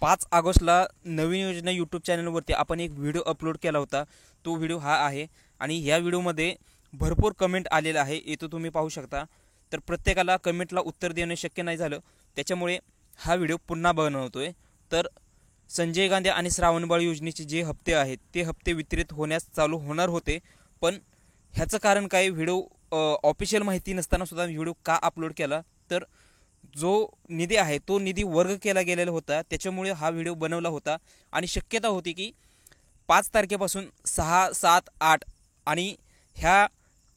5 ऑगस्टला नवीन योजना यूट्यूब चॅनलवरती आपण एक व्हिडिओ अपलोड केला होता। तो व्हिडिओ हा आहे आणि ह्या व्हिडिओमध्ये भरपूर कमेंट आलेला आहे, इथं तुम्ही पाहू शकता। तर प्रत्येकाला कमेंटला उत्तर देणे शक्य नाही झालं, त्याच्यामुळे हा व्हिडिओ पुन्हा बनवतोय। तर संजय गांधी आणि श्रावणबाळ योजनेचे जे हप्ते आहेत ते हप्ते वितरित होण्यास चालू होणार होते, पण ह्याचं कारण काय, व्हिडिओ ऑफिशियल माहिती नसताना सुद्धा व्हिडिओ का अपलोड केला, तर जो निधी आहे तो निधी वर्ग केला गेलेला होता, त्याच्यामुळे हा व्हिडिओ बनवला होता। आणि शक्यता होती की 5 तारखेपासून 6, 7, 8 आणि ह्या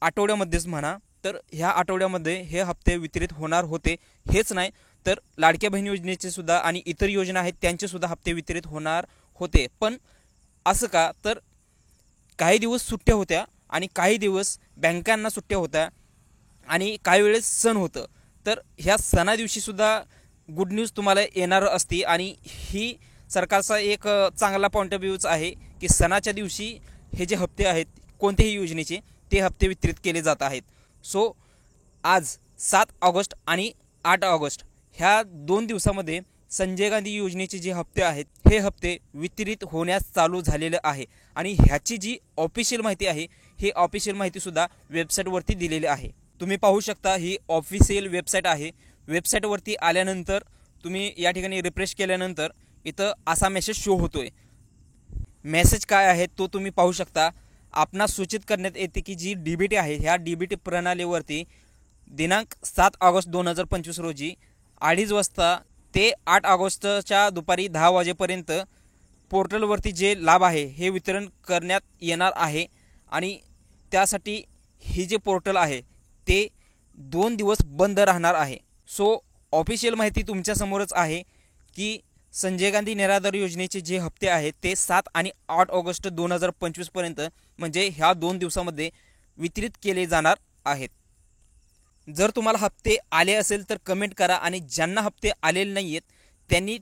आठवड्यामध्येच म्हणा, तर ह्या आठवड्यामध्ये हे हप्ते वितरित होणार होते। हेच नाही तर लाडक्या बहीण योजनेचे सुद्धा आणि इतर योजना आहेत त्यांचे सुद्धा हप्ते वितरित होणार होते। पण असं का, तर काही दिवस सुट्ट्या होत्या आणि काही दिवस बँकांना सुट्ट्या होत्या आणि काही वेळेस सण होतं। तर ह्या सणा दिवशी सुद्धा गुड न्यूज तुम्हाला येणार असती आणि ही सरकारचा एक चांगला पॉईंट ऑफ व्ह्यूच आहे की सणाच्या दिवशी हे जे हप्ते आहेत कोणत्याही योजनेचे ते हप्ते वितरित केले जात आहेत। सो आज 7 ऑगस्ट आणि 8 ऑगस्ट ह्या 2 दिवसामध्ये संजय गांधी योजनेचे जे हप्ते आहेत हे हप्ते वितरित होण्यास चालू झालेलं आहे आणि ह्याची जी ऑफिशियल माहिती आहे ही ऑफिशियल माहितीसुद्धा वेबसाईटवरती दिलेली आहे। तुम्ही पाहू शकता ही ऑफिशियल वेबसाईट आहे। वेबसाईटवरती आल्यानंतर तुम्ही या ठिकाणी रिफ्रेश केल्यानंतर इथं असा मेसेज शो होतोय। मेसेज काय आहे तो तुम्ही पाहू शकता। आपणास सूचित करण्यात येते की जी डीबीटी आहे ह्या डीबीटी प्रणालीवरती दिनांक 7 ऑगस्ट 2025 रोजी 2:30 वाजता ते 8 ऑगस्टच्या दुपारी 10 वाजेपर्यंत पोर्टलवरती जे लाभ आहे हे वितरण करण्यात येणार आहे आणि त्यासाठी ही जे पोर्टल आहे ते 2 दिवस बंद राहणार आहे। सो ऑफिशियल माहिती तुमच्यासमोरच आहे की संजय गांधी निराधार योजनेचे जे हप्ते आहेत ते 7 आणि 8 ऑगस्ट 2025 पर्यंत म्हणजे ह्या 2 दिवसामध्ये वितरित केले जाणार आहेत। जर तुम्हाला हप्ते आले असेल तर कमेंट करा आणि ज्यांना हप्ते आलेले नाही आहेत त्यांनी